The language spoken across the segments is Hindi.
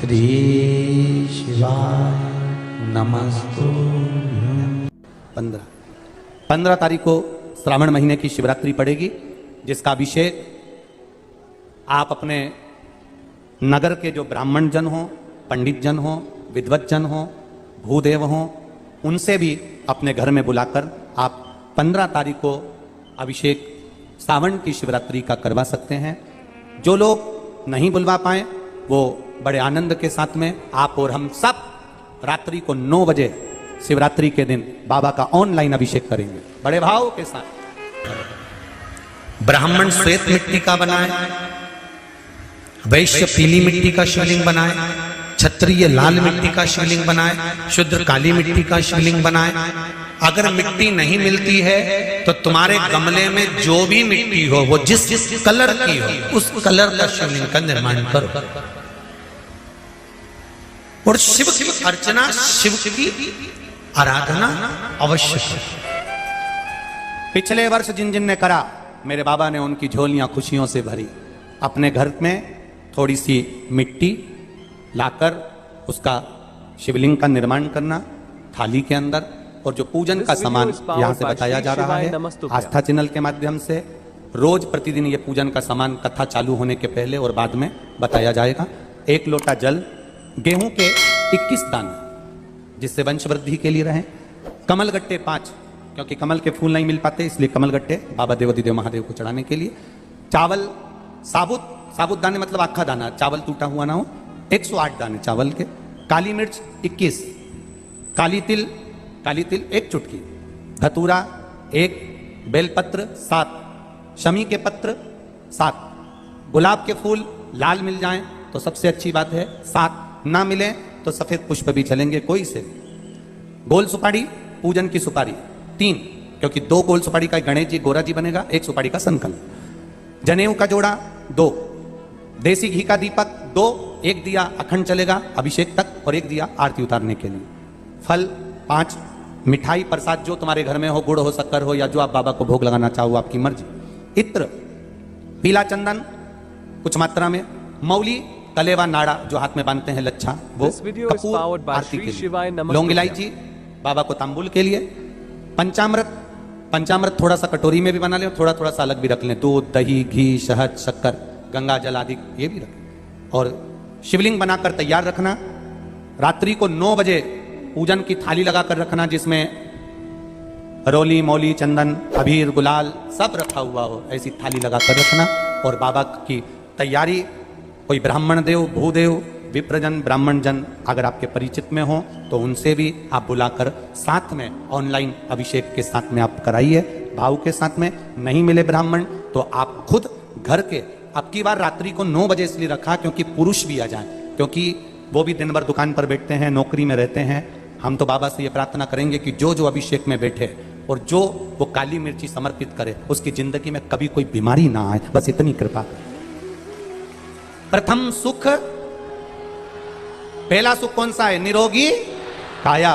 श्री शिवाय नमस्तुभ्यं। 15 तारीख को श्रावण महीने की शिवरात्रि पड़ेगी, जिसका अभिषेक आप अपने नगर के जो ब्राह्मण जन हो, पंडित जन हो, विद्वत जन हो, भूदेव हो, उनसे भी अपने घर में बुलाकर आप 15 तारीख को अभिषेक सावन की शिवरात्रि का करवा सकते हैं। जो लोग नहीं बुलवा पाए वो बड़े आनंद के साथ में आप और हम सब रात्रि को 9 बजे शिवरात्रि के दिन बाबा का ऑनलाइन अभिषेक करेंगे बड़े भाव के साथ। ब्राह्मण श्वेत मिट्टी का बनाए, वैश्य पीली मिट्टी का शिवलिंग बनाए, क्षत्रिय लाल मिट्टी का शिवलिंग बनाए, शूद्र काली मिट्टी का शिवलिंग बनाए। अगर मिट्टी नहीं मिलती है तो तुम्हारे गमले में जो भी मिट्टी हो, वो जिस कलर की हो, उस कलर का शिवलिंग का निर्माण करो और शिव की अर्चना, शिव की आराधना अवश्य। पिछले वर्ष जिन जिन ने करा, मेरे बाबा ने उनकी झोलियां खुशियों से भरी। अपने घर में थोड़ी सी मिट्टी लाकर उसका शिवलिंग का निर्माण करना थाली के अंदर, और जो पूजन का सामान यहाँ से बताया जा रहा है आस्था चैनल के माध्यम से, रोज प्रतिदिन ये पूजन का सामान कथा चालू होने के पहले और बाद में बताया जाएगा। 1 लोटा जल, गेहूं के 21 दाने जिससे वंश वृद्धि के लिए रहें, कमल गट्टे 5 क्योंकि कमल के फूल नहीं मिल पाते इसलिए कमल गट्टे बाबा देवोदिदेव महादेव को चढ़ाने के लिए, चावल साबुत दाने मतलब आखा दाना, चावल टूटा हुआ ना हो, 108 दाने चावल के, काली मिर्च 21, काली तिल 1 चुटकी, धतूरा 1, बेलपत्र 7, शमी के पत्र 7, गुलाब के फूल लाल मिल जाएं तो सबसे अच्छी बात है 7, ना मिले तो सफेद पुष्प भी चलेंगे कोई से। गोल सुपारी, पूजन की सुपारी 3 क्योंकि 2 गोल सुपारी का गणेश जी गोरा जी बनेगा, 1 सुपारी का संकल्प, जनेऊ का जोड़ा 2, देसी घी का दीपक 2, 1 दिया अखंड चलेगा अभिषेक तक और 1 दिया आरती उतारने के लिए, फल 5, मिठाई प्रसाद जो तुम्हारे घर में हो, गुड़ हो, शक्कर हो, या जो आप बाबा को भोग लगाना चाहो आपकी मर्जी, इत्र, पीला चंदन कुछ मात्रा में, मौली, कलेवा नाड़ा जो हाथ में बांधते हैं लच्छा वो, कपूर आरती के लिए, लौंग इलायची बाबा को तांबुल के लिए, पंचामृत थोड़ा सा कटोरी में भी बना लें, थोड़ा थोड़ा सा अलग भी रख लें, दूध, दही, घी, शहद, शक्कर, गंगा जल आदि ये भी रखें, और शिवलिंग बनाकर तैयार रखना। रात्रि को 9 बजे पूजन की थाली लगाकर रखना जिसमें रोली, मौली, चंदन, अबीर, गुलाल सब रखा हुआ हो, ऐसी थाली लगाकर रखना। और बाबा की तैयारी, कोई ब्राह्मण देव, भूदेव, विप्रजन, ब्राह्मण जन अगर आपके परिचित में हो तो उनसे भी आप बुलाकर साथ में ऑनलाइन अभिषेक के साथ में आप कराइए भाव के साथ में। नहीं मिले ब्राह्मण तो आप खुद घर के, अब की बार रात्रि को 9 बजे इसलिए रखा क्योंकि पुरुष भी आ जाए, क्योंकि वो भी दिन भर दुकान पर बैठते हैं, नौकरी में रहते हैं। हम तो बाबा से ये प्रार्थना करेंगे कि जो अभिषेक में बैठे और जो वो काली मिर्ची समर्पित करे उसकी जिंदगी में कभी कोई बीमारी ना आए, बस इतनी कृपा। प्रथम सुख, पहला सुख कौन सा है? निरोगी काया।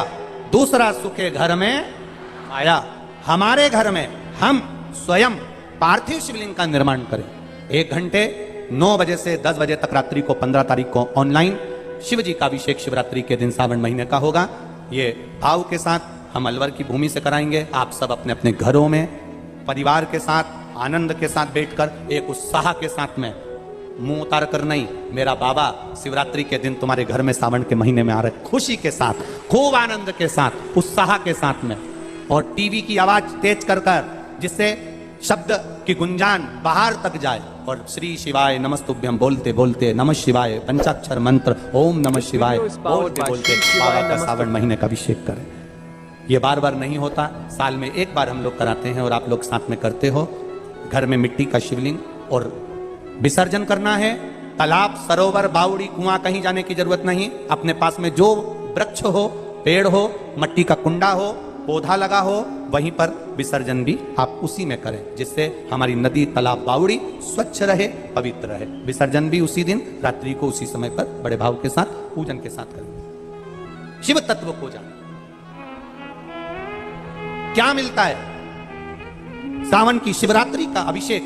दूसरा सुख है घर में आया। हमारे घर में हम स्वयं पार्थिव शिवलिंग का निर्माण करें। 1 घंटे 9 बजे से 10 बजे तक रात्रि को 15 तारीख को ऑनलाइन शिव जी का अभिषेक शिवरात्रि के दिन सावन महीने का होगा। ये भाव के साथ हम अलवर की भूमि से कराएंगे। आप सब अपने अपने घरों में परिवार के साथ आनंद के साथ बैठकर एक उत्साह के साथ में, मुंह उतार कर नहीं, मेरा बाबा शिवरात्रि के दिन तुम्हारे घर में सावन के महीने में आ रहे, खुशी के साथ, खूब आनंद के साथ, उत्साह के साथ में, और टीवी की आवाज तेज कर जिससे शब्द की गुंजान बाहर तक जाए, और श्री शिवाय नमस्तुभ्यं बोलते बोलते, नमः शिवाय पंचाक्षर मंत्र ओम नमः शिवाय बोलते बोलते बाबा का सावन महीने का अभिषेक करें। ये बार बार नहीं होता, साल में 1 बार हम लोग कराते हैं और आप लोग साथ में करते हो। घर में मिट्टी का शिवलिंग और विसर्जन करना है। तालाब, सरोवर, बावड़ी, कुआं कहीं जाने की जरूरत नहीं। अपने पास में जो वृक्ष हो, पेड़ हो, मट्टी का कुंडा हो, पौधा लगा हो, वहीं पर विसर्जन भी आप उसी में करें, जिससे हमारी नदी, तालाब, बावड़ी स्वच्छ रहे, पवित्र रहे। विसर्जन भी उसी दिन रात्रि को उसी समय पर बड़े भाव के साथ पूजन के साथ करें। शिव तत्व को जान क्या मिलता है? सावन की शिवरात्रि का अभिषेक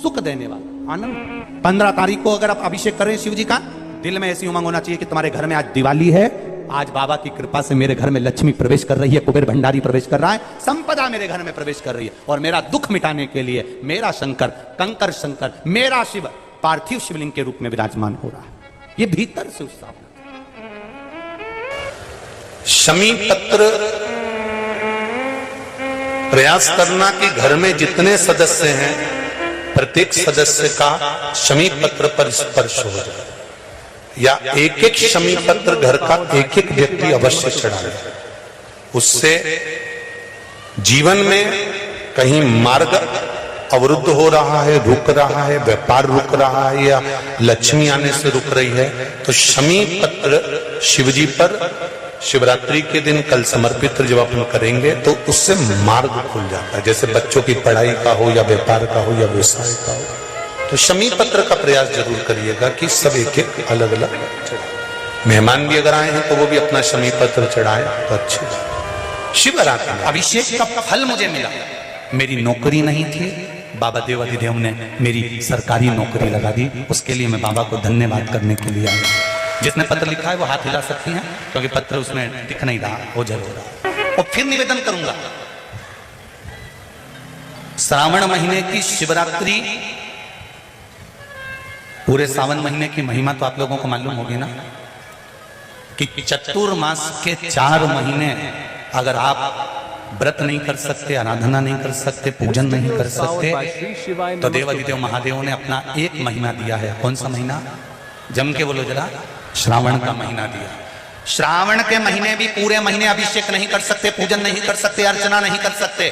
सुख देने वाला, आनंद। 15 तारीख को अगर आप अभिषेक करें शिव जी का, दिल में ऐसी उमंग होना चाहिए कि तुम्हारे घर में आज दिवाली है, आज बाबा की कृपा से मेरे घर में लक्ष्मी प्रवेश कर रही है, कुबेर भंडारी प्रवेश कर रहा है, संपदा मेरे घर में प्रवेश कर रही है, और मेरा दुख मिटाने के लिए मेरा शंकर, कंकर शंकर, मेरा शिव पार्थिव शिवलिंग के रूप में विराजमान हो रहा है। ये भीतर से उत्साह। शमी पत्र प्रयास करना कि घर में जितने सदस्य हैं प्रत्येक सदस्य का शमी पत्र पर स्पर्श हो जाए, या एक एक शमी पत्र घर का एक एक व्यक्ति अवश्य चढ़ाए। उससे जीवन में कहीं मार्ग अवरुद्ध हो रहा है, रुक रहा है, व्यापार रुक रहा है, या लक्ष्मी आने से रुक रही है, तो शमी पत्र शिवजी पर शिवरात्रि के दिन कल समर्पित जब अपन करेंगे तो उससे मार्ग खुल जाता है। जैसे बच्चों की पढ़ाई का हो, या व्यापार का हो, या व्यवसाय का हो। तो शमी पत्र का प्रयास जरूर करिएगा कि सब एक एक अलग अलग चढ़ाए। मेहमान भी अगर आए हैं तो वो भी अपना शमी पत्र चढ़ाए तो अच्छे। शिवरात्रि अभिषेक का फल मुझे मिला। मेरी नौकरी नहीं थी, बाबा देवाधिदेव ने मेरी सरकारी नौकरी लगा दी। उसके लिए मैं बाबा को धन्यवाद करने के लिए आया। जिसने पत्र लिखा है वो हाथ हिला सकती हैं, क्योंकि पत्र उसमें दिख नहीं रहा, वो जरूर रहा। और फिर निवेदन करूंगा, श्रावण महीने की शिवरात्रि, पूरे सावन महीने की महिमा तो आप लोगों को मालूम होगी ना, कि चतुर्मास के 4 महीने अगर आप व्रत नहीं कर सकते, आराधना नहीं कर सकते, पूजन नहीं कर सकते, तो देवाधिदेव महादेव ने अपना एक महीना दिया है। कौन सा महीना? जम के बोलो जरा। श्रावण का महीना दिया। श्रावण के महीने भी पूरे महीने अभिषेक नहीं कर सकते, पूजन नहीं कर सकते, अर्चना नहीं कर सकते,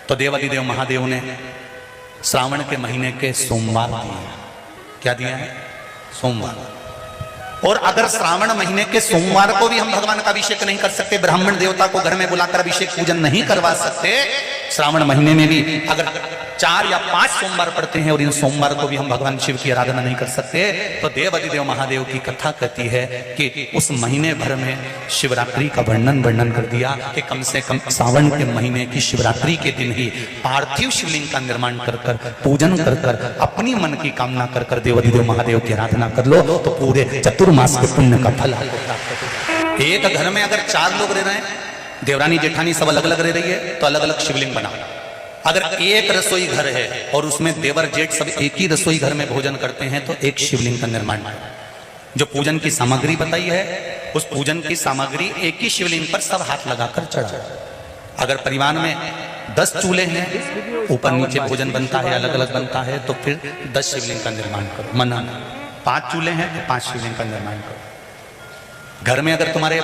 तो देवाधिदेव महादेव ने श्रावण के महीने के सोमवार दिए। क्या दिया है? सोमवार। और अगर श्रावण महीने के सोमवार को भी हम भगवान का अभिषेक नहीं कर सकते, ब्राह्मण देवता को घर में बुलाकर अभिषेक पूजन नहीं करवा सकते, श्रावण महीने में भी अगर 4 या 5 सोमवार पड़ते हैं और इन सोमवार को भी हम भगवान शिव की आराधना नहीं कर सकते, तो देवाधिदेव महादेव की कथा कहती है कि उस महीने भर में शिवरात्रि का वर्णन कर दिया कि कम से कम सावन के महीने की शिवरात्रि के दिन ही पार्थिव शिवलिंग का निर्माण कर कर, पूजन कर कर, अपनी मन की कामना कर कर देवाधिदेव महादेव की आराधना कर लो, तो पूरे चतुर्मास के पुण्य का फल आपको प्राप्त। एक घर में अगर 4 लोग रह रहे हैं, देवरानी जेठानी सब अलग अलग रह रही है, तो अलग अलग शिवलिंग बनाओ। अगर एक रसोई घर है और उसमें देवर जेठ सब एक ही रसोई घर में भोजन करते हैं, तो एक शिवलिंग का निर्माण करो। जो पूजन की सामग्री बताई है, उस पूजन की सामग्री एक ही शिवलिंग पर सब हाथ लगाकर चढ़ाओ। अगर परिवार में 10 चूल्हे हैं, ऊपर नीचे भोजन बनता है, अलग अलग बनता है, तो फिर 10 शिवलिंग का निर्माण करो। मना 5 चूल्हे हैं तो 5 शिवलिंग का निर्माण करो। घर में अगर तुम्हारे